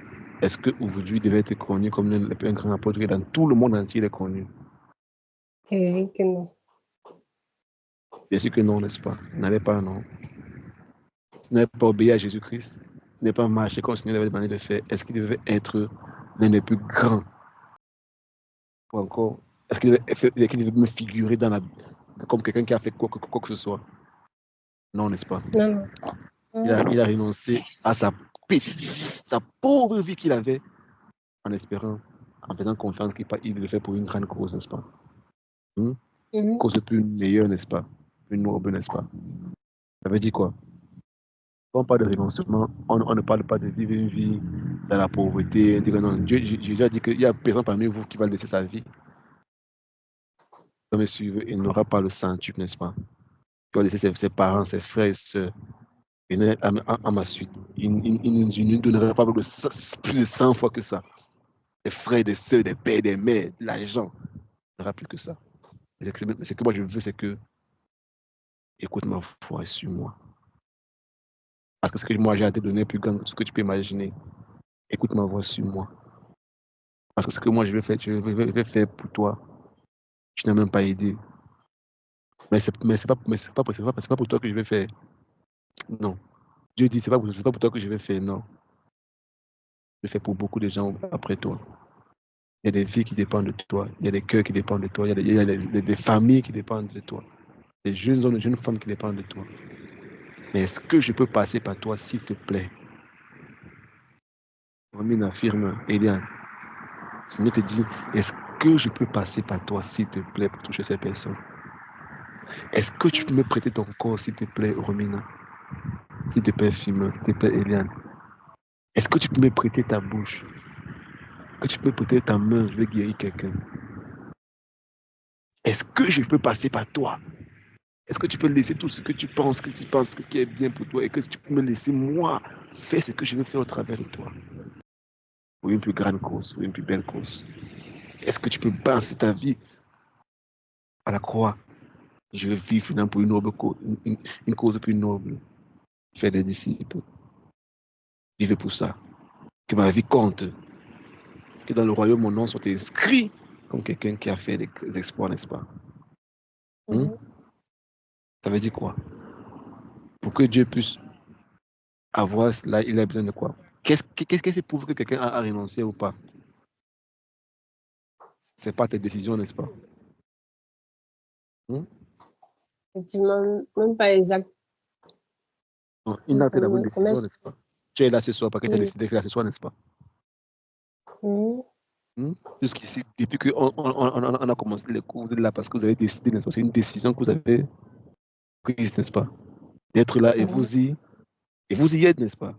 Est-ce qu'aujourd'hui il devait être connu comme un grand apôtre et dans tout le monde entier il est connu? C'est que non. Bien sûr que non, n'est-ce pas? Il n'avait pas, non. S'il n'avait pas obéi à Jésus-Christ, il n'avait pas marché comme le Seigneur avait demandé de faire, est-ce qu'il devait être l'un des plus grands? Ou encore, est-ce qu'il devait me figurer comme quelqu'un qui a fait quoi que ce soit? Non, n'est-ce pas? Non. Il a renoncé à sa pauvre vie qu'il avait en espérant, en faisant confiance qu'il le fait pour une grande cause, n'est-ce pas? Cause plus meilleure, n'est-ce pas? Plus noble, n'est-ce pas? Ça veut dire quoi? Quand on parle de renoncement, on ne parle pas de vivre une vie dans la pauvreté. Non, Jésus a dit qu'il y a personne parmi vous qui va laisser sa vie. Comme me suivre, il n'aura pas le centuple, n'est-ce pas? Il va laisser ses parents, ses frères et sœurs. Et à ma suite, il ne donnera pas plus de 100 fois que ça. Des frères, des sœurs, des pères, des mères, de l'argent. Il n'y aura plus que ça. Ce que moi je veux, c'est que écoute ma voix et suis-moi. Parce que ce que moi j'ai à te donner plus grand que ce que tu peux imaginer. Écoute ma voix, suis-moi. Parce que ce que moi je vais faire pour toi, je n'ai même pas aidé. Mais c'est pas pour toi que je vais faire. Non. Dieu dit, c'est pas pour toi que je vais faire, non. Je fais pour beaucoup de gens après toi. Il y a des vies qui dépendent de toi. Il y a des cœurs qui dépendent de toi. Il y a des familles qui dépendent de toi. Des jeunes hommes, des jeunes femmes qui dépendent de toi. Mais est-ce que je peux passer par toi, s'il te plaît? Romine affirme, Eliane. Le Seigneur te dit, est-ce que je peux passer par toi, s'il te plaît, pour toucher ces personnes? Est-ce que tu peux me prêter ton corps, s'il te plaît, Romina? s'il te plaît, Fimo, s'il te plaît, Eliane, est-ce que tu peux me prêter ta bouche? Que tu peux me prêter ta main, je vais guérir quelqu'un. Est-ce que je peux passer par toi? Est-ce que tu peux laisser tout ce que tu penses ce qui est bien pour toi et que tu peux me laisser moi faire ce que je veux faire au travers de toi? Pour une plus grande cause, pour une plus belle cause. Est-ce que tu peux balancer ta vie à la croix? Je veux vivre finalement pour une cause plus noble. Faire des disciples. Vivre pour ça. Que ma vie compte. Que dans le royaume, mon nom soit inscrit comme quelqu'un qui a fait des exploits, n'est-ce pas? Ça veut dire quoi? Pour que Dieu puisse avoir cela, il a besoin de quoi? Qu'est-ce qui prouve que quelqu'un a renoncé ou pas? C'est pas tes décisions, n'est-ce pas? Effectivement, même pas exact. Non, il n'a que la bonne décision, Comment- n'est-ce pas? Tu es là ce soir parce que tu as décidé que là ce soir, n'est-ce pas? Jusqu'ici, depuis qu'on on a commencé les cours, vous êtes là parce que vous avez décidé, n'est-ce pas? C'est une décision que vous avez prise, n'est-ce pas? D'être là et vous y êtes, n'est-ce pas?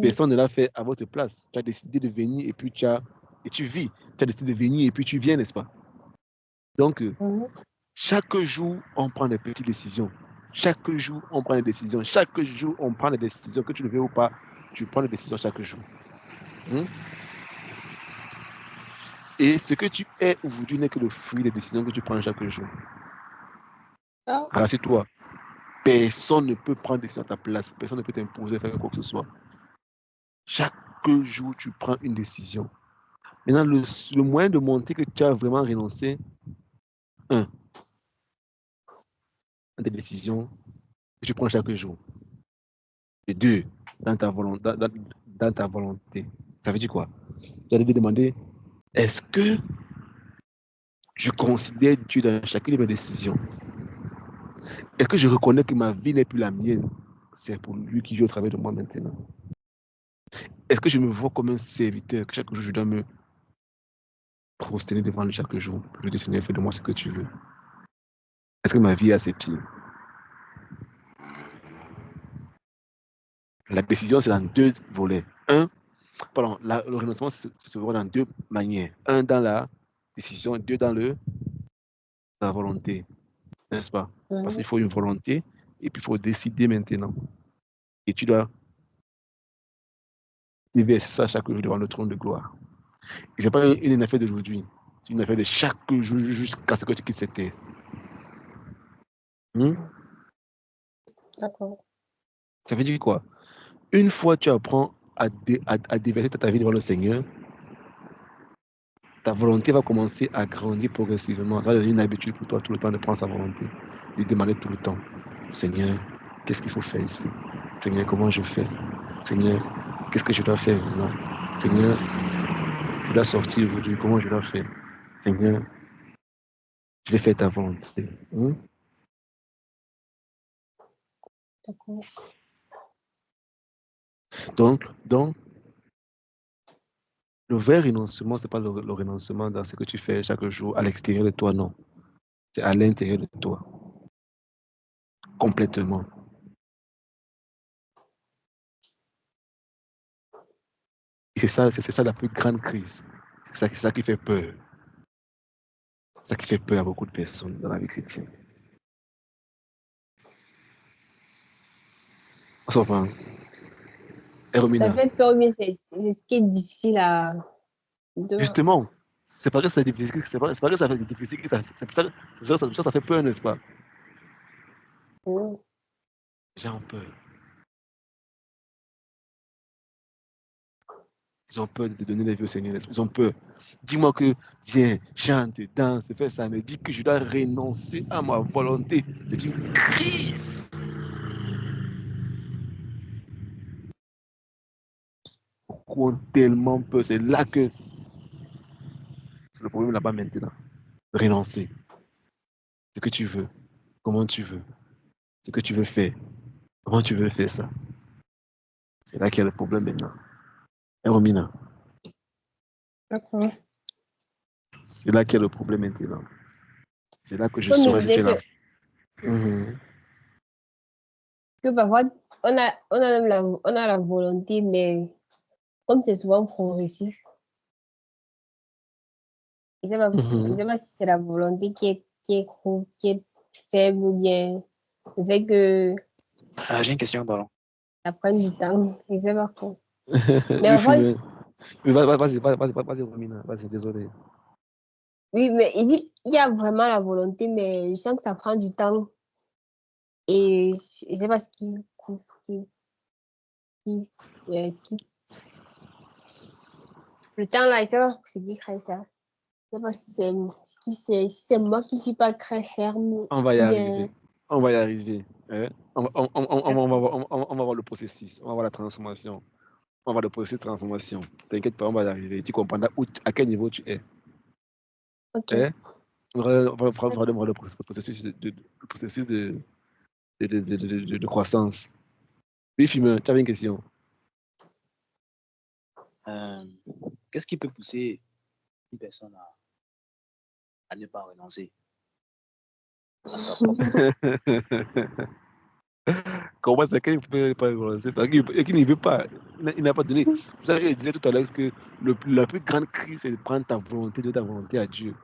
Personne ne l'a fait à votre place. Tu as décidé de venir et puis tu vis. Tu as décidé de venir et puis tu viens, n'est-ce pas? Donc, chaque jour, on prend des petites décisions. Chaque jour, on prend des décisions. Chaque jour, on prend des décisions. Que tu le veux ou pas, tu prends des décisions chaque jour. Et ce que tu es aujourd'hui n'est que le fruit des décisions que tu prends chaque jour. Rassure-toi. Personne ne peut prendre des décisions à ta place. Personne ne peut t'imposer de faire quoi que ce soit. Chaque jour, tu prends une décision. Maintenant, le moyen de montrer que tu as vraiment renoncé, des décisions que tu prends chaque jour. Et 2, dans ta volonté. Ça veut dire quoi? Tu as demander, est-ce que je considère Dieu dans chacune de mes décisions? Est-ce que je reconnais que ma vie n'est plus la mienne? C'est pour lui qui vit au travers de moi maintenant. Est-ce que je me vois comme un serviteur, que chaque jour je dois me prosterner devant lui chaque jour? Je dis, Seigneur, fais de moi ce que tu veux. Est-ce que ma vie est à ses pieds? La décision, c'est dans 2 volets. Le renoncement se voit dans 2 manières. 1 dans la décision, 2 dans la volonté. N'est-ce pas? Parce qu'il faut une volonté et puis il faut décider maintenant. Et tu dois déverser ça chaque jour devant le trône de gloire. Et ce n'est pas une affaire d'aujourd'hui. C'est une affaire de chaque jour jusqu'à ce que tu quittes cette terre. D'accord. Ça veut dire quoi? Une fois tu apprends à déverser ta vie devant le Seigneur, ta volonté va commencer à grandir progressivement. Ça va devenir une habitude pour toi tout le temps de prendre sa volonté, de demander tout le temps, Seigneur, qu'est-ce qu'il faut faire ici? Seigneur, comment je fais? Seigneur, qu'est-ce que je dois faire maintenant? Seigneur, je dois sortir aujourd'hui, comment je dois faire? Seigneur, je vais faire ta volonté. D'accord. Donc, le vrai renoncement, ce n'est pas le renoncement dans ce que tu fais chaque jour à l'extérieur de toi, non. C'est à l'intérieur de toi. Complètement. Et c'est ça la plus grande crise. C'est ça qui fait peur. C'est ça qui fait peur à beaucoup de personnes dans la vie chrétienne. On s'en va. Ça fait peur, mais c'est ce qui est difficile à... Justement, c'est pas que c'est difficile, c'est pas que ça fait difficile, c'est pour ça fait peur, n'est-ce pas? Les gens ont peur. Ils ont peur de donner la vie au Seigneur. Ils ont peur. Dis-moi que viens, chante, danse, fais ça, mais dis que je dois renoncer à ma volonté. C'est une crise. Pourquoi ont tellement peur? C'est là que c'est le problème là-bas maintenant. Renoncer. Ce que tu veux. Comment tu veux. Ce que tu veux faire. Comment tu veux faire ça? C'est là qu'il y a le problème maintenant. Romina. D'accord. C'est là qu'il y a le problème maintenant. C'est là que je saurais si tu es là. que parfois, on a même on a la volonté, mais comme c'est souvent progressif, je sais pas, je sais pas si c'est la volonté qui est faible ou bien le fait que J'ai une question, pardon. ça prenne du temps. Je sais pas quoi. Mais Oui, parfois, mais vas-y, Romina. Vas-y, désolé. oui, mais il dit il y a vraiment la volonté, mais je sens que ça prend du temps. Et je sais pas ce qui le temps là, je sais pas ce qui crée ça. Je sais pas si c'est moi qui suis pas très ferme On va y ou arriver. bien. On va y arriver. Hein. On va voir le processus. On va voir la transformation. On va voir le processus de transformation. T'inquiète pas, on va y arriver. Tu comprendras à quel niveau tu es. Ok. Hein? On va voir le processus le processus de croissance. Oui, Fumeur, tu avais une question. Qu'est-ce qui peut pousser une personne à ne pas renoncer à sa propre Comment ça, qu'il ne peut pas relancer parce qu'il ne veut pas. Il n'a pas donné. Vous savez, il disait tout à l'heure que la plus grande crise, c'est de prendre ta volonté, de ta volonté à Dieu.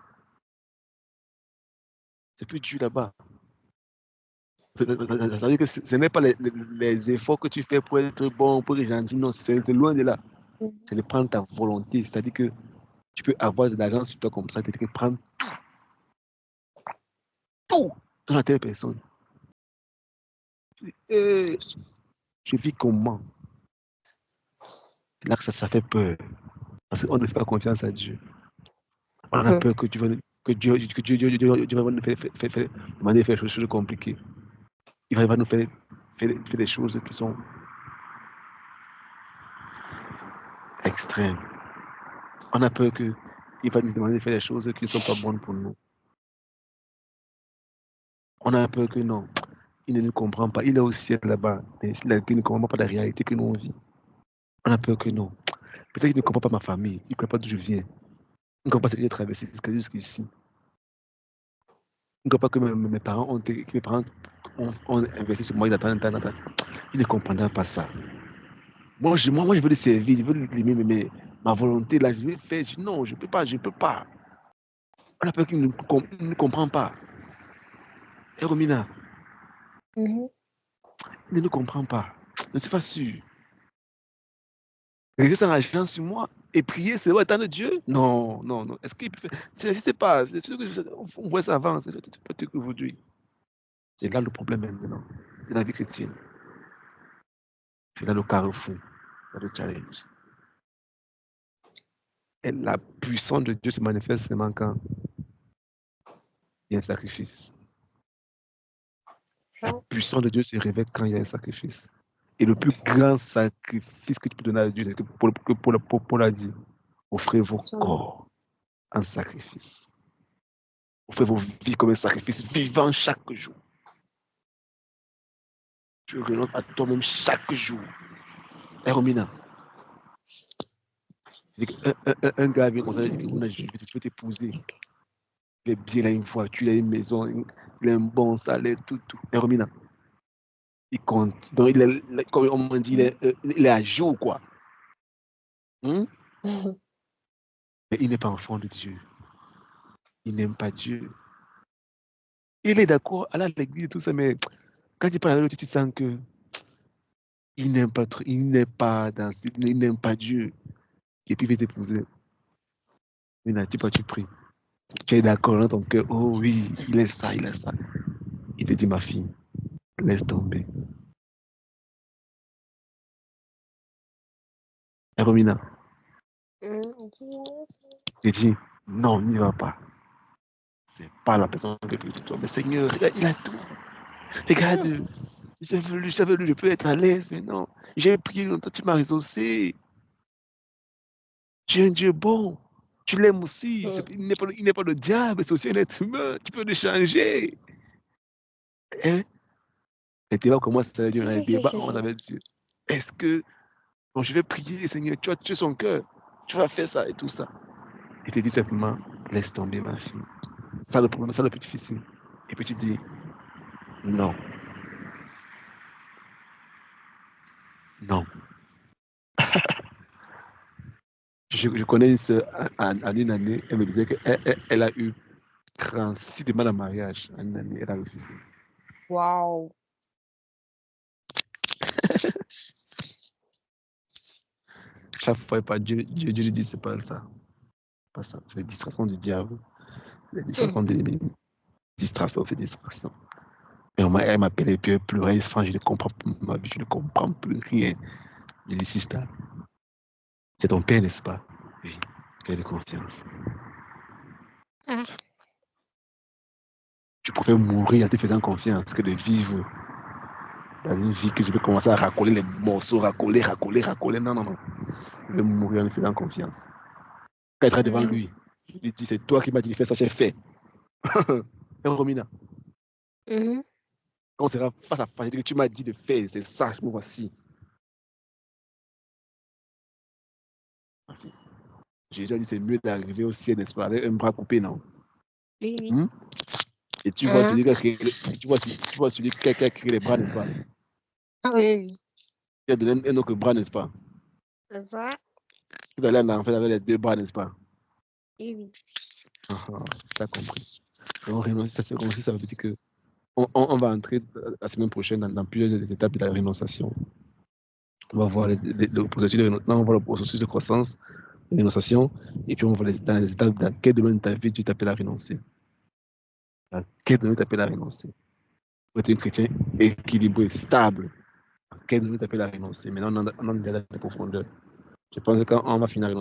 C'est plus dur là-bas. C'est-à-dire que ce n'est pas les efforts que tu fais pour être bon, pour être gentil, non, c'est loin de là. C'est de prendre ta volonté. C'est-à-dire que tu peux avoir de l'argent sur toi comme ça, c'est-à-dire que prendre tout dans la telle personne. Et je vis comment? C'est là que ça fait peur. Parce qu'on ne fait pas confiance à Dieu. On a peur que Dieu va nous faire demander de faire des choses compliquées. Il va nous faire des choses qui sont extrêmes. On a peur qu'il va nous demander de faire des choses qui ne sont pas bonnes pour nous. On a peur que non, il ne nous comprend pas. Il est au ciel là-bas, mais il ne comprend pas la réalité que nous on vit. On a peur que non. Peut-être qu'il ne comprend pas ma famille, il ne comprend pas d'où je viens. Il ne comprend pas ce que j'ai traversé jusqu'ici. Il ne comprend pas que mes parents ont investi sur moi, ils attendent. Il ne comprendra pas ça. Moi, je veux le servir, je veux l'aimer, mais ma volonté, là, je vais faire. Non, je ne peux pas, je ne peux pas. On a peur qu'il ne comprend pas. Et Romina, il ne nous comprend pas. Je ne suis pas sûr. Rester sans argent sur moi et prier, c'est attendre Dieu? Non, non, non. Est-ce qu'il peut faire? Je ne sais pas. C'est sûr que on voit ça avant. C'est peut-être qu'aujourd'hui. C'est là le problème maintenant de la vie chrétienne. C'est là le carrefour, là le challenge. Et la puissance de Dieu se manifeste seulement quand il y a un sacrifice. La puissance de Dieu se révèle quand il y a un sacrifice. Et le plus grand sacrifice que tu peux donner à Dieu, c'est que Paul a dit, offrez vos corps en sacrifice. Offrez vos vies comme un sacrifice vivant chaque jour. Tu renonces à toi-même chaque jour. Et Romina, un gars vient comme ça, il dit que je vais t'épouser. Il est bien, il a une voiture, il a une maison, il a un bon salaire, tout. Et Romina, il compte. Donc, comme on m'a dit, il est à jour, quoi. Mais il n'est pas enfant de Dieu. Il n'aime pas Dieu. Il est d'accord à l'église et tout ça, mais quand tu parles avec lui, tu sens que il n'aime pas, il n'aime pas Dieu. Et puis il veut t'épouser. Mais tu pries. Tu es d'accord dans ton cœur. Oh oui, il est ça, il est ça. Il te dit, ma fille, laisse tomber. Et Romina, il dit, non, n'y va pas. C'est pas la personne que tu dois. Mais Seigneur, il a tout. Regarde, je savais, je peux être à l'aise, mais non. J'ai prié longtemps, tu m'as exaucé. Tu es un Dieu bon. Tu l'aimes aussi. Il n'est pas le diable, c'est aussi un être humain. Tu peux le changer. Hein? Les débats commencent à dire, les débats, on avait Dieu. Est-ce que bon, je vais prier, Seigneur, tu vas tuer son cœur. Tu vas faire ça et tout ça. Il te dit simplement, laisse tomber ma fille. Ça le problème, ça le plus difficile. Et puis tu dis, non. Non. Je connais une sœur en une année, elle me disait qu'elle a eu 36 demandes en mariage en une année, elle a refusé. Waouh. Chaque fois, pas Dieu lui dit, c'est pas ça. Pas ça. C'est les distractions du diable. Les distractions de l'ennemi. Distraction, c'est distraction. Et elle m'appelait, puis elle pleurait, enfin, je ne comprends plus ma vie, je ne comprends plus rien. Je dis, sister, c'est ton père, n'est-ce pas? Oui, fais-le confiance. Ah. Tu préfères mourir en te faisant confiance que de vivre dans une vie que je vais commencer à racoler les morceaux, racoler. Non, non, non. Je vais mourir en me faisant confiance. Quand elle sera devant lui, je lui dis, c'est toi qui m'as dit de faire ça, j'ai fait. Et Romina, Mhm. quand on sera face à face, je dis que tu m'as dit de faire, c'est ça, me voici. Jésus a dit, c'est mieux d'arriver au ciel, n'est-ce pas, avec un bras coupé, non? Oui, oui. Et tu vois celui qui a créé, tu vois celui qui a créé les bras, n'est-ce pas? Ah oui, oui. Il a donné un autre bras, n'est-ce pas? C'est ça. Tu vas aller en enfer avec les deux bras, n'est-ce pas? Oui, oui. Tu as compris. On renonce, ça veut dire que on va entrer la semaine prochaine dans plusieurs étapes de la rénonciation. On va voir le processus de rénonciation, on va voir le processus de croissance, de rénonciation, et puis on va voir dans les étapes dans quel domaine de ta vie tu t'appelles à renoncer. Dans quel domaine tu t'appelles à renoncer. Pour être un chrétien équilibré, stable. Dans quel domaine tu t'appelles à renoncer. Maintenant, on a déjà la profondeur. Je pense que quand on va finir le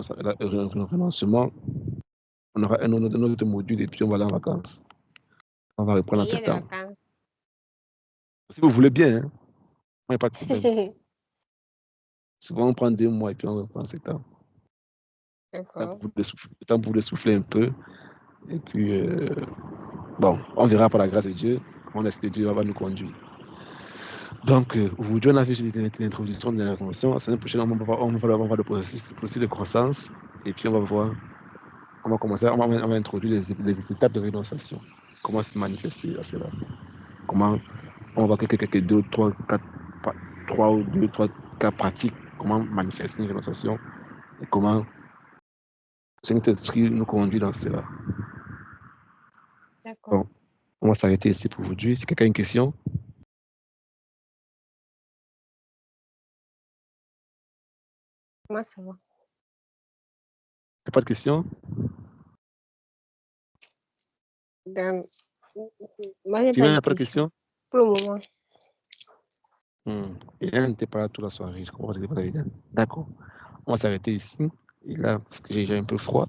renoncement, on aura un autre module et puis on va aller en vacances. On va reprendre en Et il y a des septembre. vacances. Si vous voulez bien, hein, il n'y a pas de problème. Souvent, on prend 2 mois et puis on reprend en septembre. D'accord. Le temps pour le souffler un peu. Et puis, bon, on verra par la grâce de Dieu. On laisse que Dieu va nous conduire. Donc, aujourd'hui, on a fait l'introduction de la convention. La semaine prochaine, on va voir le processus de croissance. Et puis, on va voir, on va introduire les étapes de rénonciation. Comment se manifester à cela. Comment on va voir quelques 2, 3, 4, 3 ou 2, 3 cas pratiques. Comment manifester une rénonciation. Et comment Saint-Esprit nous conduit dans cela. D'accord. Bon, on va s'arrêter ici pour aujourd'hui. Si quelqu'un a une question. Moi, ça va. T'as pas de question? Moi, j'ai Philomène pas de n'a pas de question. question? Pour le moment. Hélène n'était pas là toute la soirée. Je comprends que c'était pas Hélène. D'accord. On va s'arrêter ici. Et là, parce que j'ai un peu froid.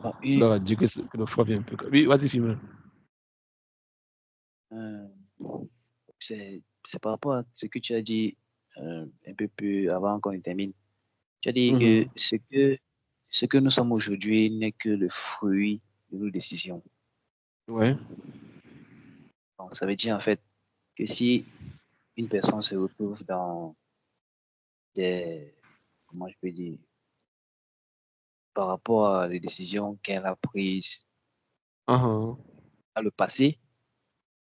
Bon, On va dire que le froid vient un peu. Oui, vas-y, Philomène. c'est par rapport à ce que tu as dit un peu plus avant qu'on termine. Tu as dit que ce que nous sommes aujourd'hui n'est que le fruit de nos décisions. Ouais. Donc, ça veut dire en fait que si une personne se retrouve dans des, comment je peux dire, par rapport à les décisions qu'elle a prises dans le passé,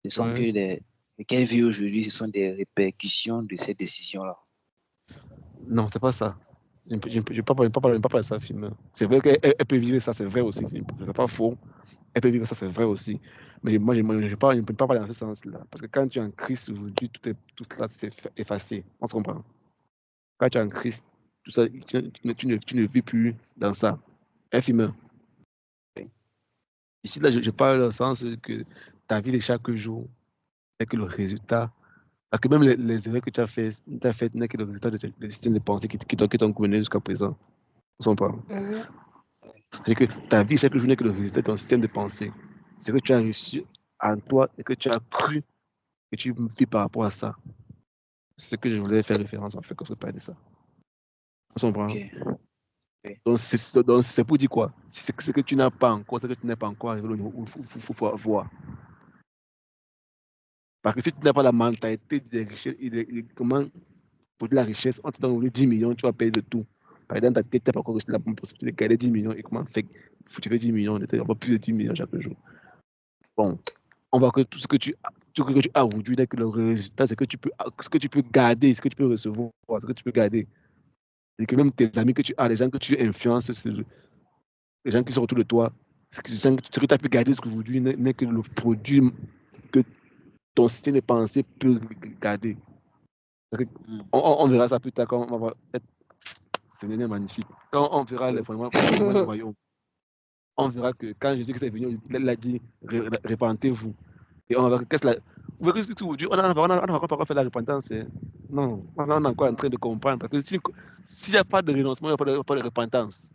ce sont que les qu'elle vit aujourd'hui, ce sont des répercussions de ces décisions-là. Non, c'est pas ça. Je ne pas parler de ça, film. C'est vrai qu'elle peut vivre ça, c'est vrai aussi. C'est pas faux. Elle peut vivre ça, c'est vrai aussi. Mais moi, je ne peux pas parler dans ce sens-là. Parce que quand tu es en Christ aujourd'hui, tout cela c'est effacé. On se comprend. Quand tu es en Christ, tout ça, tu ne vis plus dans ça. Un film. Ici, là, je parle dans le sens que ta vie de chaque jour n'est que le résultat. Parce que même les erreurs que tu as faites n'est que le résultat de système de pensée qui t'ont gouverné jusqu'à présent. On s'en parle. C'est que ta vie chaque jour n'est que le résultat de ton système de pensée. C'est que tu as reçu en toi et que tu as cru que tu vis par rapport à ça. C'est ce que je voulais faire référence en fait quand je parlais de ça. On s'en prend. Okay. Donc c'est pour dire quoi? C'est ce que tu n'as pas encore, ce que tu n'es pas encore arrivé au niveau où il faut avoir. Parce que si tu n'as pas la mentalité des richesses, comment pour de la richesse, on te donne 10 millions, tu vas payer de tout. Par exemple, dans ta tête, tu n'as pas encore reçu la possibilité de gagner 10 millions. Et comment faire? Tu fais 10 millions, tu n'as pas plus de 10 millions chaque jour. Bon, on voit que tout ce que tu que tu as aujourd'hui n'est que le résultat, c'est ce que tu peux garder, ce que tu peux recevoir, ce que tu peux garder. Et que même tes amis que tu as, les gens que tu influences, les gens qui sont autour de toi, ce que tu as pu garder aujourd'hui n'est que le produit que ton système de pensée peut garder. On verra ça plus tard quand on va être. C'est magnifique. Quand on verra les fondements du royaume, on verra que quand Jésus est venu, il a dit répentez-vous. Et on verra qu'est-ce que vous verrez que aujourd'hui, on n'a pas fait la repentance. Non, on est encore en train de comprendre. Parce que s'il n'y a pas de renoncement, il n'y a pas de repentance.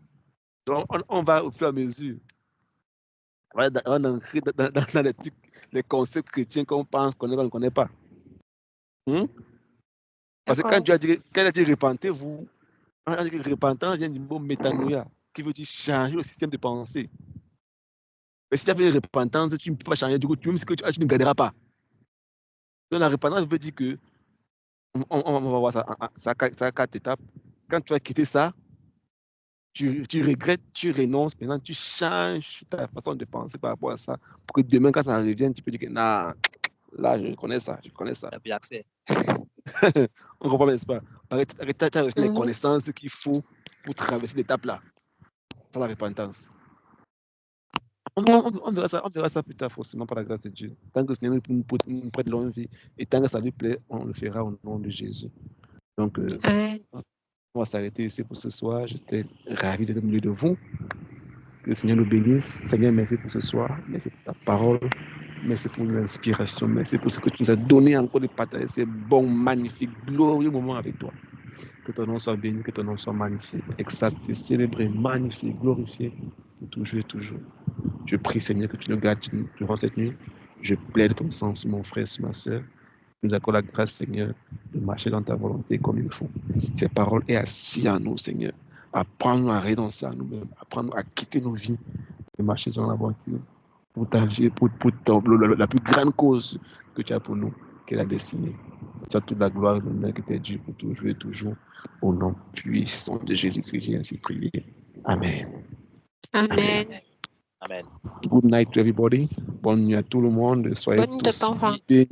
Donc, on va au fur et à mesure. On va entrer dans les concepts chrétiens qu'on pense qu'on ne connaît pas. Parce que quand Dieu a dit repentez-vous, on a dit que repentance vient du mot métanoïa, qui veut dire changer le système de pensée. Mais si tu as fait une repentance, tu ne peux pas changer. Du coup, même ce que tu ne garderas pas. Donc, la repentance veut dire que, on va voir ça a 4 étapes. Quand tu as quitté ça, tu regrettes, tu renonces, maintenant tu changes ta façon de penser par rapport à ça, pour que demain, quand ça revienne, tu peux dire que non, là, je connais ça. Il n'y a plus accès. On comprend, n'est-ce pas? Tu as reçu les connaissances qu'il faut pour traverser l'étape là. C'est la repentance. On verra ça plus tard, forcément, par la grâce de Dieu. Tant que le Seigneur nous prête longue vie et tant que ça lui plaît, on le fera au nom de Jésus. Donc, on va s'arrêter ici pour ce soir. J'étais ravi d'être au milieu de vous. Que le Seigneur nous bénisse. Seigneur, merci pour ce soir. Merci pour ta parole. Merci pour l'inspiration. Merci pour ce que tu nous as donné encore de partager ces bons, magnifiques, glorieux moments avec toi. Que ton nom soit béni, que ton nom soit magnifié, exalté, célébré, magnifié, glorifié, toujours et toujours. Je prie, Seigneur, que tu nous gardes durant cette nuit. Je plaide ton sang sur mon frère, sur ma soeur. Nous accorde la grâce, Seigneur, de marcher dans ta volonté comme il faut. Ces paroles est assis à nous, Seigneur. Apprends-nous à renoncer à nous-mêmes. Apprends-nous à quitter nos vies et marcher dans la voiture pour ta vie, pour la plus grande cause que tu as pour nous, qui est la destinée. Tu as toute la gloire et l'honneur qui t'est dû pour toujours et toujours. Au nom puissant de Jésus-Christ, j'ai ainsi prié. Amen. Amen. Amen. Good night to everybody. Bonne nuit à tout le monde. Soyez tous bénis.